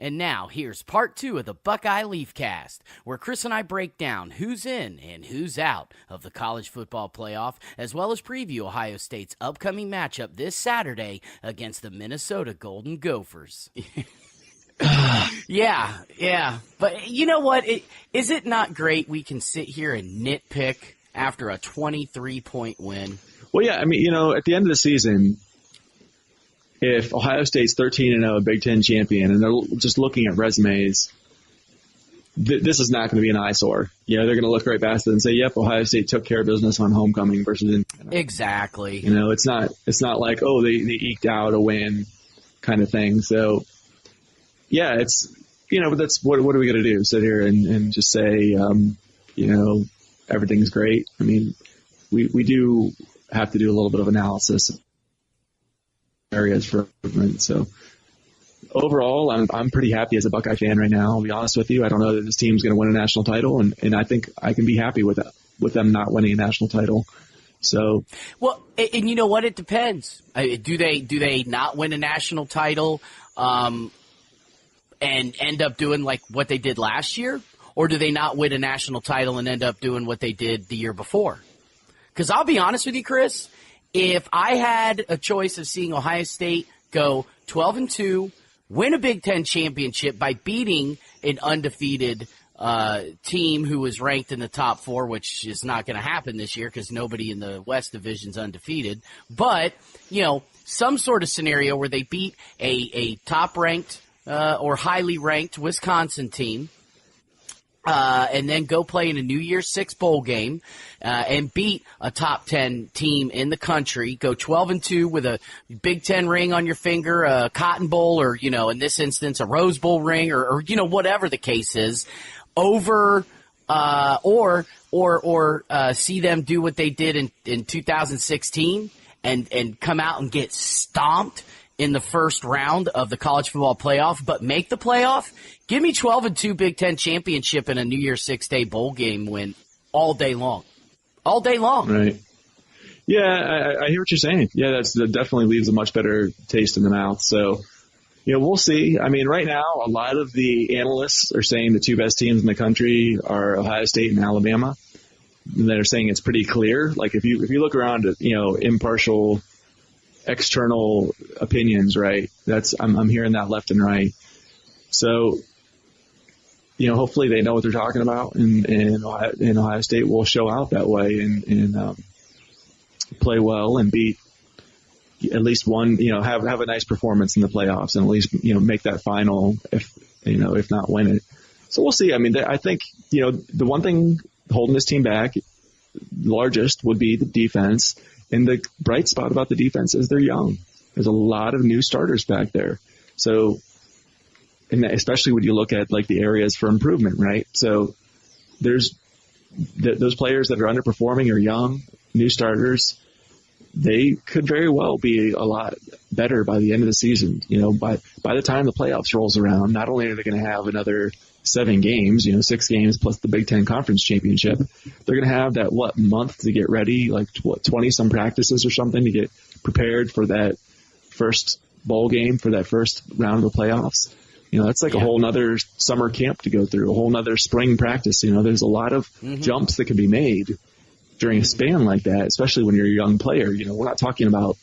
And now, here's part 2 of the Buckeye Leafcast, where Chris and I break down who's in and who's out of the college football playoff, as well as preview Ohio State's upcoming matchup this Saturday against the Minnesota Golden Gophers. Yeah. But you know what? Is it not great we can sit here and nitpick after a 23-point win? Well, yeah, I mean, at the end of the season, if Ohio State's 13-0, a Big Ten champion, and they're just looking at resumes, this is not going to be an eyesore. They're going to look right past it and say, "Yep, Ohio State took care of business on homecoming versus." Exactly. It's not like, oh, they eked out a win, kind of thing. So, yeah, it's but that's what are we going to do? Sit here and just say, everything's great? I mean, we do have to do a little bit of analysis. Areas for improvement. So overall, I'm pretty happy as a Buckeye fan right now. I'll be honest with you. I don't know that this team's going to win a national title, and I think I can be happy with that, with them not winning a national title. So, well, and you know what? It depends. Do they not win a national title and end up doing like what they did last year, or do they not win a national title and end up doing what they did the year before? Because I'll be honest with you, Chris. If I had a choice of seeing Ohio State go 12-2, win a Big Ten championship by beating an undefeated team who was ranked in the top 4, which is not going to happen this year because nobody in the West Division's undefeated. But, some sort of scenario where they beat a top-ranked or highly ranked Wisconsin team, and then go play in a New Year's Six bowl game and beat a top 10 team in the country, go 12-2 with a Big Ten ring on your finger, a Cotton Bowl, or, in this instance, a Rose Bowl ring, or whatever the case is, over or see them do what they did in 2016 and come out and get stomped in the first round of the college football playoff, but make the playoff. Give me 12-2 Big Ten championship and a New Year's Six-day bowl game win all day long. All day long. Right. Yeah, I hear what you're saying. Yeah, that definitely leaves a much better taste in the mouth. So, we'll see. I mean, right now, a lot of the analysts are saying the two best teams in the country are Ohio State and Alabama. And they're saying it's pretty clear. Like if you look around at, impartial external opinions, right? I'm hearing that left and right. So, hopefully they know what they're talking about, and Ohio State will show out that way and play well and beat at least one. Have a nice performance in the playoffs and at least make that final if not win it. So we'll see. I mean, I think the one thing holding this team back largest would be the defense. And the bright spot about the defense is they're young. There's a lot of new starters back there. So, and especially when you look at like the areas for improvement, right? So there's those players that are underperforming are young, new starters. They could very well be a lot better by the end of the season. By the time the playoffs rolls around, not only are they going to have another 7 games, 6 games plus the Big Ten Conference Championship, they're going to have that, month to get ready, like 20-some practices or something to get prepared for that first bowl game, for that first round of the playoffs. That's like a whole nother summer camp to go through, a whole nother spring practice. There's a lot of jumps that can be made during a span like that, especially when you're a young player. We're not talking about,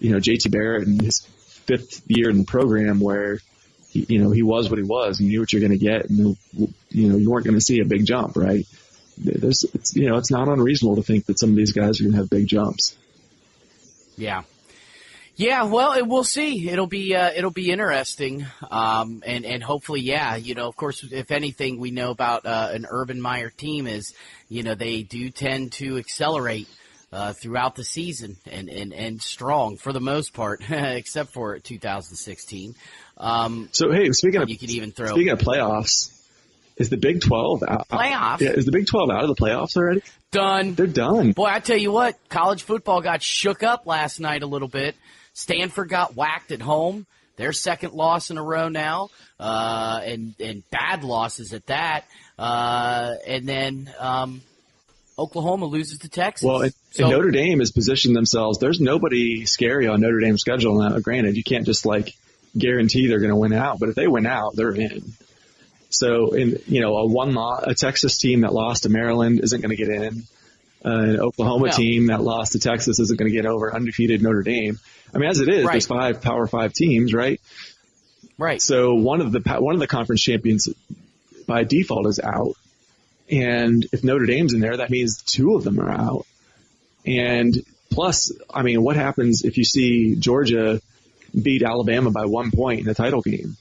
JT Barrett and his 5th year in the program where he was what he was. You knew what you're going to get, and you weren't going to see a big jump, right? It's not unreasonable to think that some of these guys are going to have big jumps. Yeah. Yeah, well, we'll see. It'll be interesting, and hopefully, of course, if anything, we know about an Urban Meyer team is, they do tend to accelerate throughout the season and strong for the most part, except for 2016. So hey, speaking of playoffs, is the Big 12 out? Playoffs? Yeah, is the Big 12 out of the playoffs already? Done. They're done. Boy, I tell you what, college football got shook up last night a little bit. Stanford got whacked at home. Their second loss in a row now, and bad losses at that. And then Oklahoma loses to Texas. Well, and Notre Dame has positioned themselves. There's nobody scary on Notre Dame's schedule now. Granted, you can't just guarantee they're going to win out, but if they win out, they're in. So, a Texas team that lost to Maryland isn't going to get in. An Oklahoma team that lost to Texas isn't going to get over undefeated Notre Dame. I mean, as it is, there's 5 Power 5 teams, right? Right. So one of the conference champions by default is out, and if Notre Dame's in there, that means 2 of them are out. And plus, I mean, what happens if you see Georgia beat Alabama by 1 point in the title game?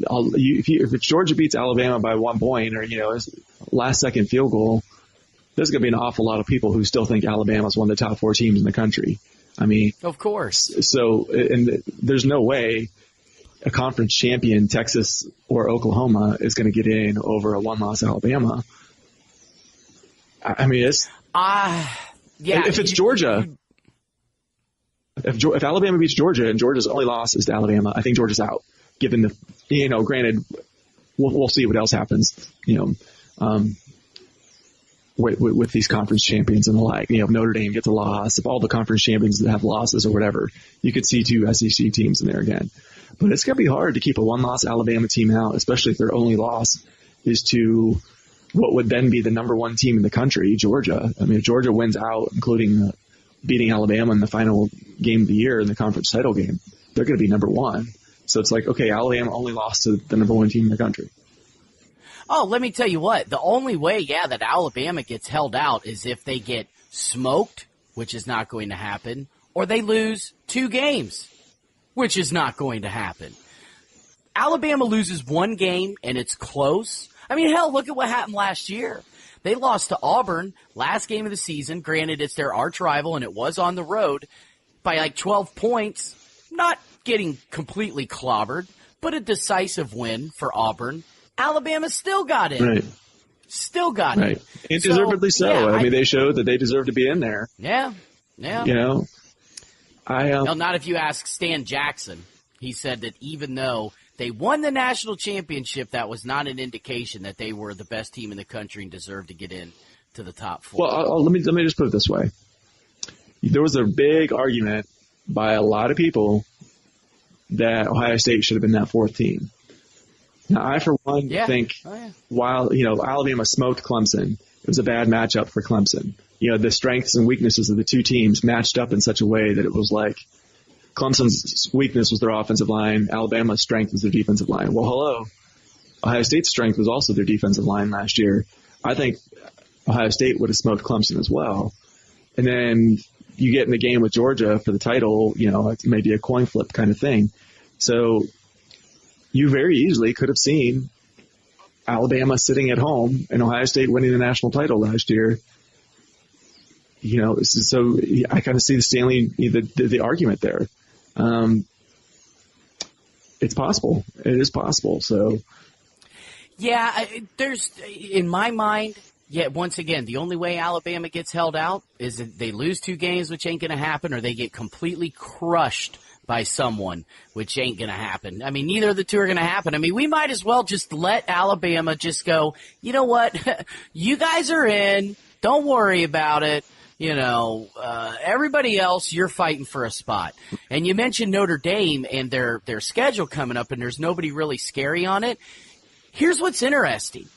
If Georgia beats Alabama by 1 point, or last second field goal, there's going to be an awful lot of people who still think Alabama's one of the top 4 teams in the country. I mean, of course. So, and there's no way a conference champion, Texas or Oklahoma, is going to get in over a 1-loss Alabama. I mean, it's if it's Georgia. If Alabama beats Georgia and Georgia's only loss is to Alabama, I think Georgia's out. Given granted, we'll see what else happens, with these conference champions and the like. If Notre Dame gets a loss, if all the conference champions that have losses or whatever, you could see 2 SEC teams in there again. But it's going to be hard to keep a 1-loss Alabama team out, especially if their only loss is to what would then be the number 1 team in the country, Georgia. I mean, if Georgia wins out, including beating Alabama in the final game of the year in the conference title game, they're going to be number 1. So it's like, okay, Alabama only lost to the number 1 team in the country. Oh, let me tell you what. The only way, that Alabama gets held out is if they get smoked, which is not going to happen, or they lose 2 games, which is not going to happen. Alabama loses 1 game and it's close. I mean, hell, look at what happened last year. They lost to Auburn last game of the season. Granted, it's their arch rival and it was on the road by like 12 points. Not getting completely clobbered, but a decisive win for Auburn. Alabama still got in. Right. Still got in. And deservedly so. Yeah, I mean, they showed that they deserve to be in there. Yeah. Well, not if you ask Stan Jackson. He said that even though they won the national championship, that was not an indication that they were the best team in the country and deserved to get in to the top 4. Well, let me just put it this way. There was a big argument by a lot of people that Ohio State should have been that 4th team. Now, I, for one, think while, Alabama smoked Clemson, it was a bad matchup for Clemson. The strengths and weaknesses of the 2 teams matched up in such a way that it was like Clemson's weakness was their offensive line, Alabama's strength was their defensive line. Well, hello. Ohio State's strength was also their defensive line last year. I think Ohio State would have smoked Clemson as well. And then you get in the game with Georgia for the title, it's maybe a coin flip kind of thing. So you very easily could have seen Alabama sitting at home and Ohio State winning the national title last year. So I kind of see the argument there. It's possible. It is possible. So. Yeah, there's, in my mind, once again, the only way Alabama gets held out is that they lose 2 games, which ain't going to happen, or they get completely crushed by someone, which ain't going to happen. I mean, neither of the 2 are going to happen. I mean, we might as well just let Alabama just go, you know what, you guys are in, don't worry about it. Everybody else, you're fighting for a spot. And you mentioned Notre Dame and their schedule coming up, and there's nobody really scary on it. Here's what's interesting.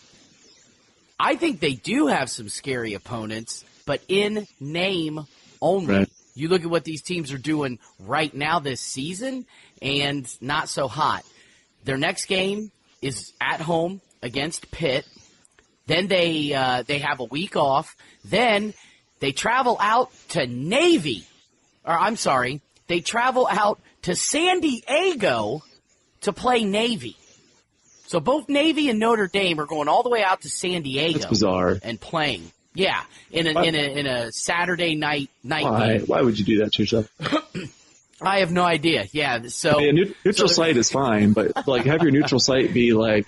I think they do have some scary opponents, but in name only. Right. You look at what these teams are doing right now this season, and not so hot. Their next game is at home against Pitt. Then they have a week off. Then they travel out to they travel out to San Diego to play Navy. So both Navy and Notre Dame are going all the way out to San Diego. That's bizarre. And playing. Yeah, in a Saturday night game. Why would you do that to yourself? I have no idea. Yeah, so a neutral site is fine, but have your neutral site be play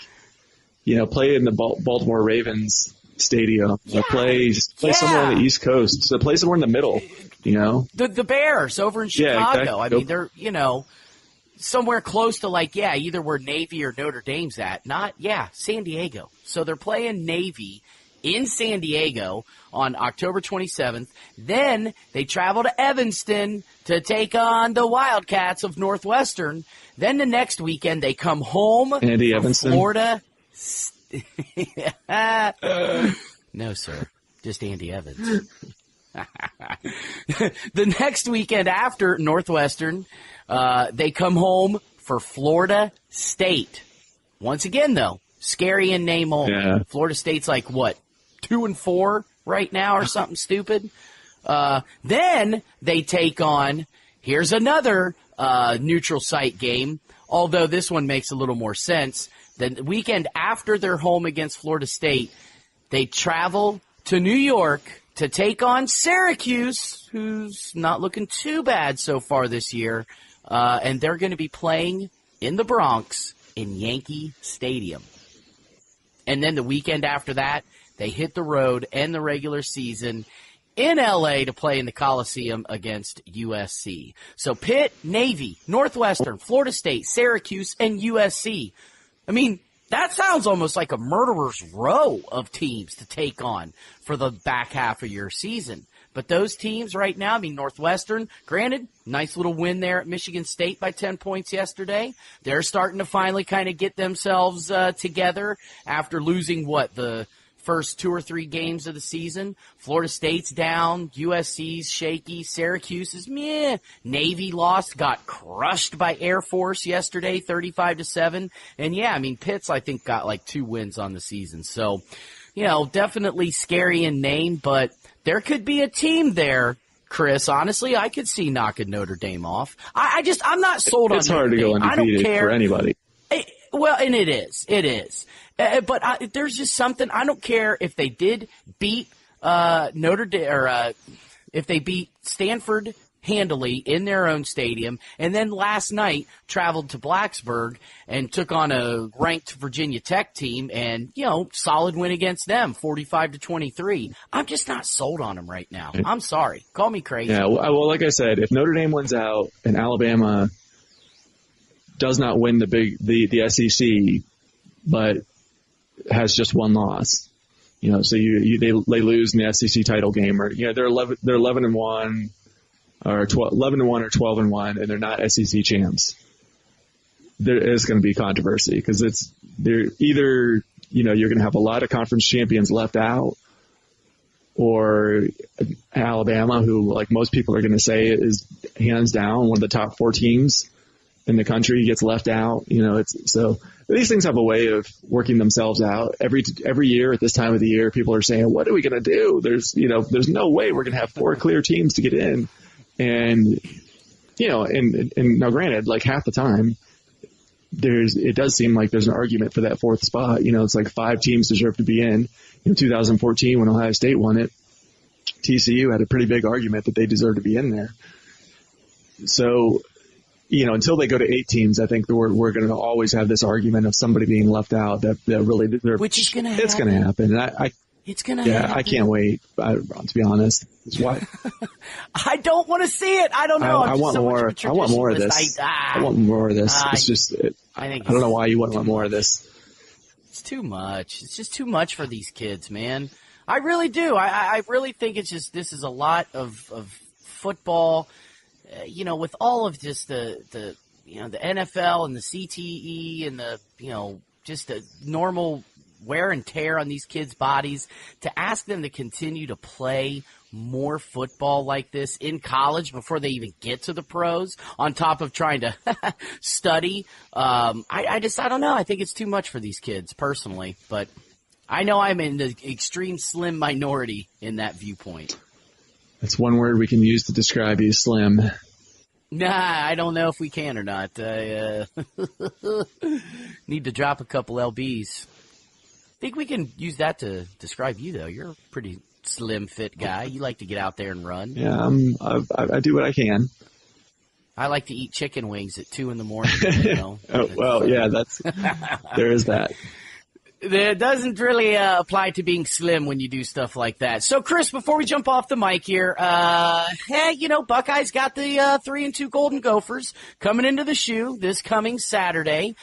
in the Baltimore Ravens stadium. Yeah. Play somewhere on the East Coast. So play somewhere in the middle. The Bears over in Chicago. Yeah, exactly. I mean, they're somewhere close to either where Navy or Notre Dame's at. San Diego. So they're playing Navy in San Diego on October 27th. Then they travel to Evanston to take on the Wildcats of Northwestern. Then the next weekend they come home Andy from Evanston. Florida. No, sir. Just Andy Evans. The next weekend after Northwestern, they come home for Florida State. Once again, though, scary in name only. Yeah. Florida State's like, what, 2-4 right now or something stupid? Then they take on, here's another neutral site game, although this one makes a little more sense. The weekend after their home against Florida State, they travel to New York to take on Syracuse, who's not looking too bad so far this year, and they're going to be playing in the Bronx in Yankee Stadium. And then the weekend after that, they hit the road, end the regular season in L.A. to play in the Coliseum against USC. So Pitt, Navy, Northwestern, Florida State, Syracuse, and USC. I mean, that sounds almost like a murderer's row of teams to take on for the back half of your season. But those teams right now, I mean, Northwestern, granted, nice little win there at Michigan State by 10 points yesterday. They're starting to finally kind of get themselves together after losing, the first 2 or 3 games of the season. Florida State's down, USC's shaky, Syracuse is meh. Navy lost, got crushed by Air Force yesterday, 35-7. And yeah, I mean, Pitt's, I think, got like 2 wins on the season. So, definitely scary in name, but there could be a team there, Chris. Honestly, I could see knocking Notre Dame off. I'm not sold on It's hard to go undefeated for anybody. Well, and it is. But there's just something. I don't care if they did beat Notre Dame or if they beat Stanford handily in their own stadium, and then last night traveled to Blacksburg and took on a ranked Virginia Tech team, and solid win against them, 45-23. I'm just not sold on them right now. I'm sorry. Call me crazy. Yeah. Well, like I said, if Notre Dame wins out and Alabama does not win the SEC, but has just one loss, so they lose in the SEC title game, or they're 11-1. Or 11-1 or 12-1, and they're not SEC champs. There is going to be controversy because they're either you're going to have a lot of conference champions left out, or Alabama, who like most people are going to say is hands down one of the top 4 teams in the country, gets left out. So these things have a way of working themselves out. Every year at this time of the year, people are saying, "What are we going to do?" There's no way we're going to have 4 clear teams to get in. And, and now granted, like half the time it does seem like there's an argument for that 4th spot. It's like 5 teams deserve to be in. In 2014, when Ohio State won it, TCU had a pretty big argument that they deserve to be in there. So, until they go to 8 teams, I think we're going to always have this argument of somebody being left out that really deserves. Which is going to happen. It's going to happen. And it's going to happen. I can't wait, to be honest. It's why. I don't want to see it. I don't know. I want more. I want more of this. I want more of this. It's just, I don't know why you wouldn't want more of this. It's too much. It's just too much for these kids, man. I really do. I really think this is a lot of football, with all of just the NFL and the CTE and just the normal wear and tear on these kids' bodies, to ask them to continue to play more football like this in college before they even get to the pros, on top of trying to study. I don't know. I think it's too much for these kids personally, but I know I'm in the extreme slim minority in that viewpoint. That's one word we can use to describe you, slim. Nah, I don't know if we can or not. I need to drop a couple LBs. I think we can use that to describe you, though. You're a pretty slim, fit guy. You like to get out there and run. Yeah, I do what I can. I like to eat chicken wings at 2 a.m. Oh, well, yeah, there is that. It doesn't really apply to being slim when you do stuff like that. So, Chris, before we jump off the mic here, Buckeyes got the 3-2 Golden Gophers coming into the shoe this coming Saturday.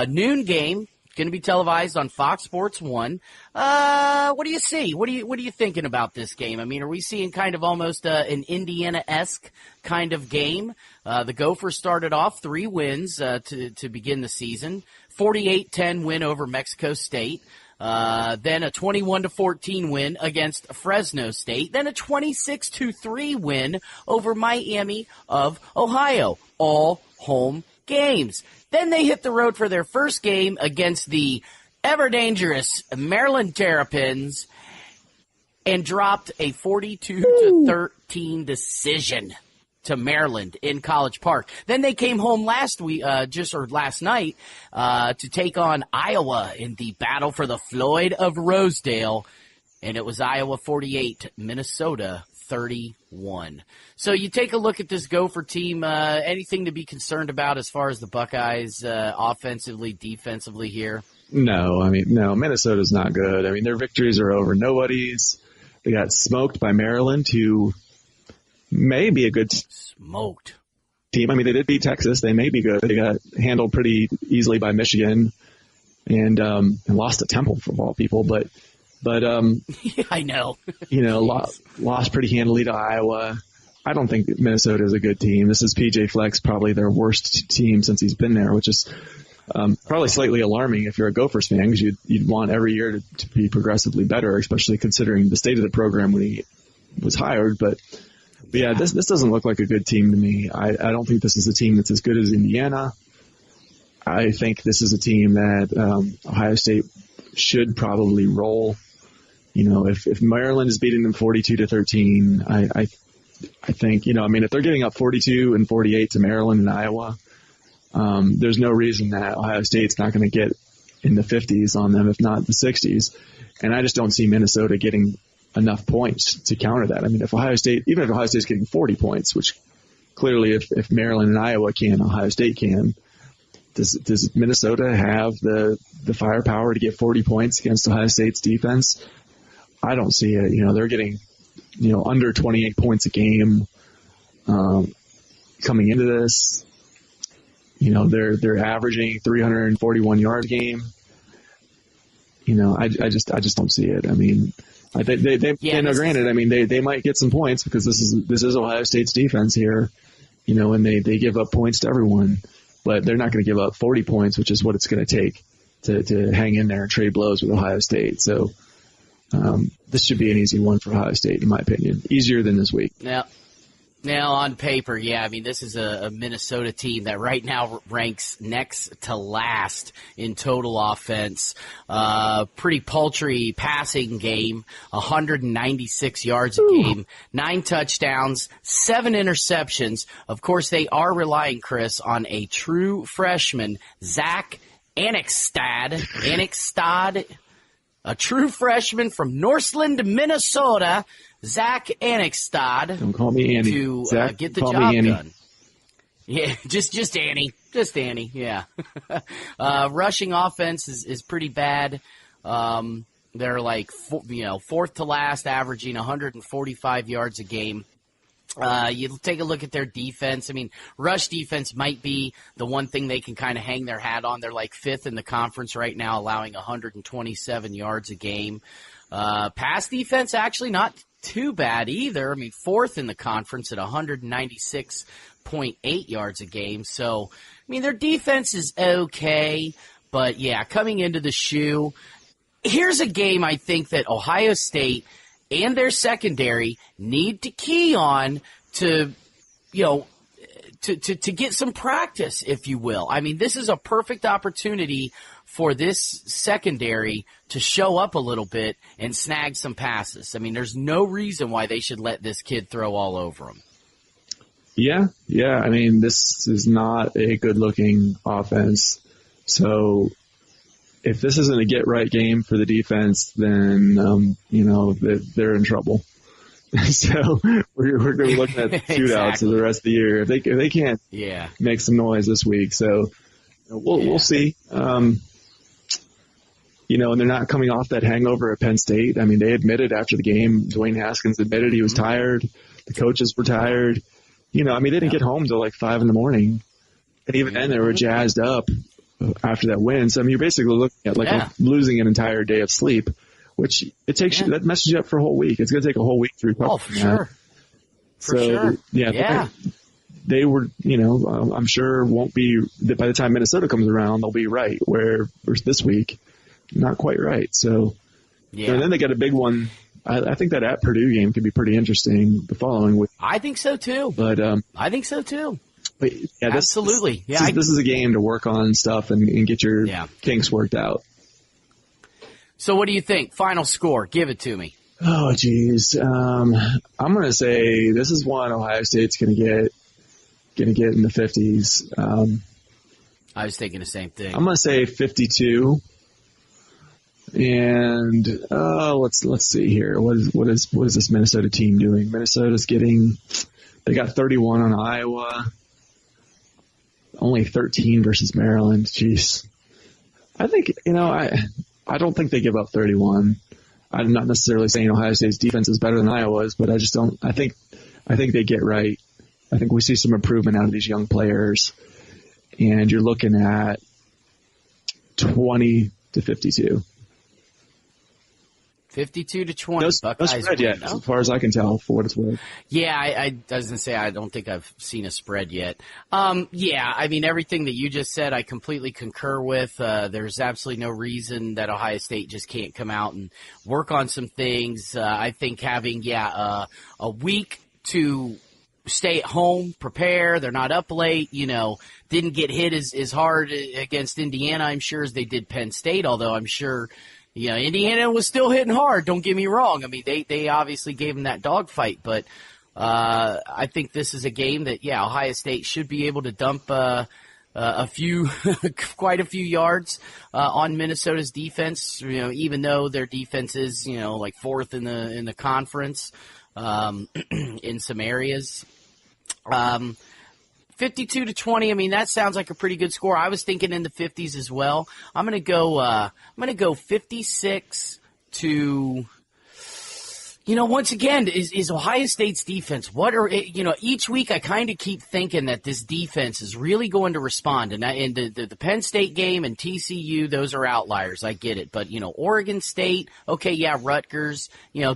Noon game. going to be televised on Fox Sports 1. What do you see? What are you thinking about this game? I mean, are we seeing kind of almost an Indiana-esque kind of game? The Gophers started off 3 wins to begin the season. 48-10 win over Mexico State. Then a 21-14 win against Fresno State. Then a 26-3 win over Miami of Ohio. All home games. Then they hit the road for their first game against the ever-dangerous Maryland Terrapins and dropped a 42-13 decision to Maryland in College Park. Then they came home last night, to take on Iowa in the battle for the Floyd of Rosedale, and it was Iowa 48, Minnesota 31. So you take a look at this Gopher team. Anything to be concerned about as far as the Buckeyes offensively, defensively here? No, Minnesota's not good. I mean, their victories are over nobodies. They got smoked by Maryland, who may be a good team. I mean, they did beat Texas. They may be good. They got handled pretty easily by Michigan and lost to Temple, for all people. But yeah, I know. Lost pretty handily to Iowa. I don't think Minnesota is a good team. This is PJ Fleck's probably their worst team since he's been there, which is probably slightly alarming if you're a Gophers fan, because you'd want every year to be progressively better, especially considering the state of the program when he was hired. But yeah, this doesn't look like a good team to me. I don't think this is a team that's as good as Indiana. I think this is a team that Ohio State should probably roll. If Maryland is beating them 42-13, I think, if they're giving up 42 and 48 to Maryland and Iowa, there's no reason that Ohio State's not going to get in the 50s on them, if not the 60s. And I just don't see Minnesota getting enough points to counter that. I mean, even if Ohio State's getting 40 points, which clearly if Maryland and Iowa can, Ohio State can, does Minnesota have the firepower to get 40 points against Ohio State's defense? I don't see it. They're getting, under 28 points a game coming into this. They're averaging 341 yards a game. I just don't see it. I mean, granted, I mean, they might get some points because this is Ohio State's defense here, and they give up points to everyone, but they're not going to give up 40 points, which is what it's going to take to hang in there and trade blows with Ohio State. So this should be an easy one for Ohio State, in my opinion, easier than this week. Now, on paper, yeah, I mean, this is a Minnesota team that right now ranks next to last in total offense. Pretty paltry passing game, 196 yards a game, 9 touchdowns, 7 interceptions. Of course, they are relying, Chris, on a true freshman, Zach Annexstad, a true freshman from Northland, Minnesota, Zach Annexstad. Don't call me Annie. To Zach, get the call job me Annie. done. Yeah, just Annie. Just Annie, yeah. Rushing offense is pretty bad. They're like, fourth to last, averaging 145 yards a game. You take a look at their defense. I mean, rush defense might be the one thing they can kind of hang their hat on. They're like 5th in the conference right now, allowing 127 yards a game. Pass defense, actually not too bad either. I mean, 4th in the conference at 196.8 yards a game. So, I mean, their defense is okay. But, yeah, coming into the shoe, here's a game I think that Ohio State and their secondary need to key on to get some practice, if you will. I mean, this is a perfect opportunity for this secondary to show up a little bit and snag some passes. I mean, there's no reason why they should let this kid throw all over them. Yeah. I mean, this is not a good-looking offense. So if this isn't a get-right game for the defense, then, they're in trouble. So we're going to be looking at shootouts for the rest of the year. If they can't make some noise this week. So we'll see. And they're not coming off that hangover at Penn State. I mean, they admitted after the game, Dwayne Haskins admitted he was tired. The coaches were tired. They didn't get home till like 5 a.m. And even then they were jazzed up. after that win. So I mean, you're basically looking at losing an entire day of sleep, which it takes you, that messes you up for a whole week. It's going to take a whole week to recover. Oh, for sure. For sure. Yeah. They were, I'm sure won't be, by the time Minnesota comes around, they'll be right, where this week, not quite right. So, and then they got a big one. I think that at Purdue game could be pretty interesting the following week. I think so too. But I think so too. But Absolutely. This is a game to work on stuff and get your kinks worked out. So what do you think? Final score. Give it to me. Oh, geez. I'm going to say this is one Ohio State's going to get in the 50s. I was thinking the same thing. I'm going to say 52. And let's see here. What is this Minnesota team doing? Minnesota's they got 31 on Iowa. Only 13 versus Maryland. Jeez. I think, I don't think they give up 31. I'm not necessarily saying Ohio State's defense is better than Iowa's, but I just don't. I think they get right. I think we see some improvement out of these young players, and you're looking at 20-52. 52-20. No spread yet, as far as I can tell, for what it's worth. Yeah, I was going to say I don't think I've seen a spread yet. I mean, everything that you just said, I completely concur with. There's absolutely no reason that Ohio State just can't come out and work on some things. I think having, a week to stay at home, prepare. They're not up late, didn't get hit as hard against Indiana, I'm sure, as they did Penn State, although I'm sure – Indiana was still hitting hard. Don't get me wrong. I mean, they obviously gave them that dogfight, but I think this is a game that, Ohio State should be able to dump quite a few yards on Minnesota's defense. Even though their defense is, like fourth in the conference in some areas. 52-20. I mean, that sounds like a pretty good score. I was thinking in the 50s as well. I'm gonna go 56 to. Once again, is Ohio State's defense. Each week I kind of keep thinking that this defense is really going to respond. And the Penn State game and TCU, those are outliers. I get it. But, Oregon State, okay, Rutgers,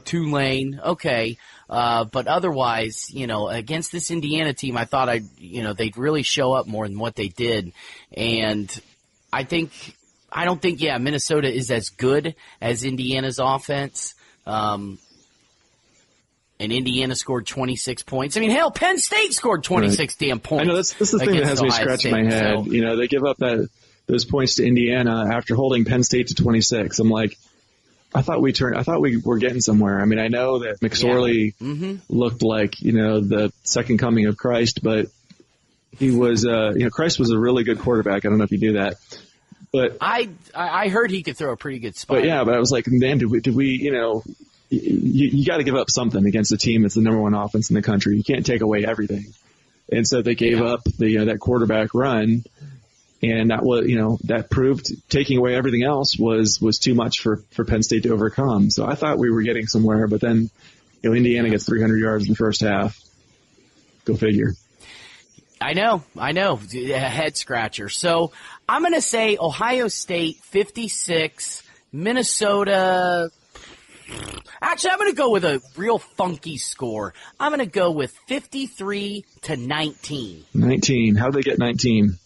Tulane, okay. But otherwise, against this Indiana team, I thought they'd really show up more than what they did. And I don't think Minnesota is as good as Indiana's offense. And Indiana scored 26 points. I mean, hell, Penn State scored 26 damn points. I know that's the thing that has me scratching my head. So, they give up those points to Indiana after holding Penn State to 26. I'm like, I thought we were getting somewhere. I mean, I know that McSorley looked like, the second coming of Christ, but he was, Christ was a really good quarterback. I don't know if you knew that. But I heard he could throw a pretty good spot. But I was like, man, did we you got to give up something against a team that's the number one offense in the country. You can't take away everything. And so they gave up that quarterback run, and that was, that proved taking away everything else was too much for Penn State to overcome. So I thought we were getting somewhere, but then, Indiana gets 300 yards in the first half. Go figure. I know. A head scratcher. So I'm going to say Ohio State 56, Minnesota. Actually, I'm going to go with a real funky score. I'm going to go with 53-19. 19. How'd they get 19?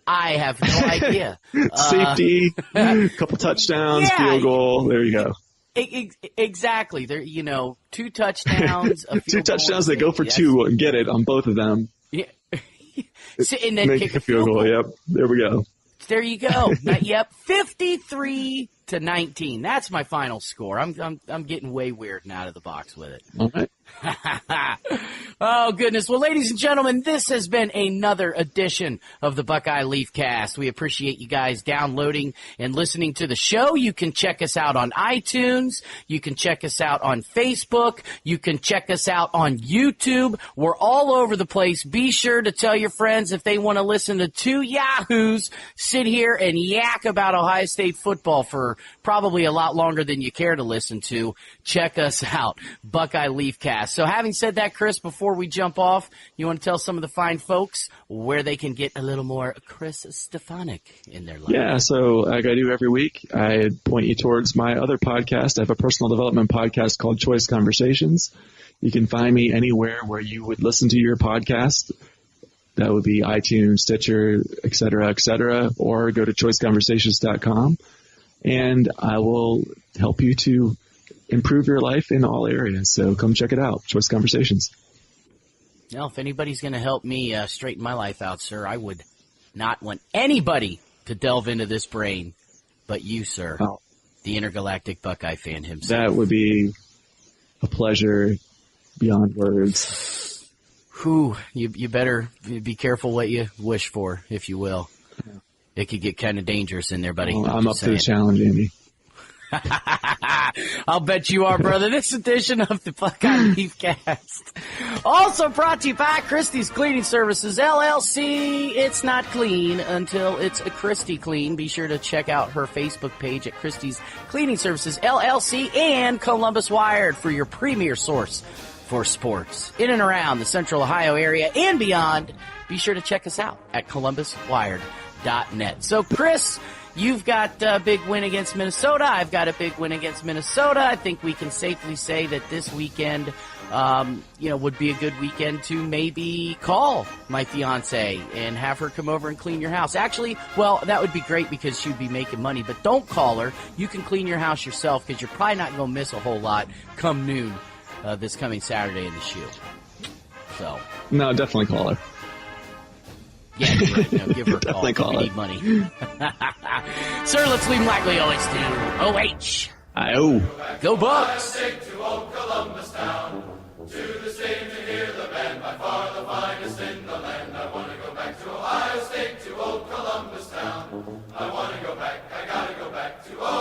I have no idea. Safety, a couple touchdowns, field goal. There you go. Exactly. There, 2 touchdowns. A two touchdowns. They go for 2 and get it on both of them. Yeah. And then kick a field goal. Yep. There we go. There you go. 53-19. That's my final score. I'm getting way weird and out of the box with it. All right. Oh, goodness. Well, ladies and gentlemen, this has been another edition of the Buckeye Leafcast. We appreciate you guys downloading and listening to the show. You can check us out on iTunes. You can check us out on Facebook. You can check us out on YouTube. We're all over the place. Be sure to tell your friends if they want to listen to 2 yahoos sit here and yak about Ohio State football for probably a lot longer than you care to listen to, check us out, Buckeye Leafcast. So having said that, Chris, before we jump off, you want to tell some of the fine folks where they can get a little more Chris Stefanik in their life? Yeah, so like I do every week, I point you towards my other podcast. I have a personal development podcast called Choice Conversations. You can find me anywhere where you would listen to your podcast. That would be iTunes, Stitcher, et cetera, or go to choiceconversations.com. And I will help you to improve your life in all areas. So come check it out, Choice Conversations. Now, if anybody's going to help me straighten my life out, sir, I would not want anybody to delve into this brain but you, sir, the intergalactic Buckeye fan himself. That would be a pleasure beyond words. Whew, you better be careful what you wish for, if you will. It could get kind of dangerous in there, buddy. Well, I'm up to the challenge, Andy. I'll bet you are, brother. This edition of the Buckeye Leafcast also brought to you by Christie's Cleaning Services, LLC. It's not clean until it's a Christie clean. Be sure to check out her Facebook page at Christie's Cleaning Services, LLC, and Columbus Wired for your premier source for sports in and around the Central Ohio area and beyond. Be sure to check us out at columbuswired.net. So, Chris, you've got a big win against Minnesota. I've got a big win against Minnesota. I think we can safely say that this weekend, would be a good weekend to maybe call my fiance and have her come over and clean your house. Actually, well, that would be great because she'd be making money, but don't call her. You can clean your house yourself because you're probably not going to miss a whole lot come noon this coming Saturday in the shoe. So. No, definitely call her. Yeah, give her a call. Definitely call we her. Need money. Sir, let's leave like we always do. OH. I-O. Go Bucks. To old Columbus town, to the stadium to hear the band, by far the finest in the land. I want to go back to Ohio State, to old Columbus town. I want to go back, I gotta go back to old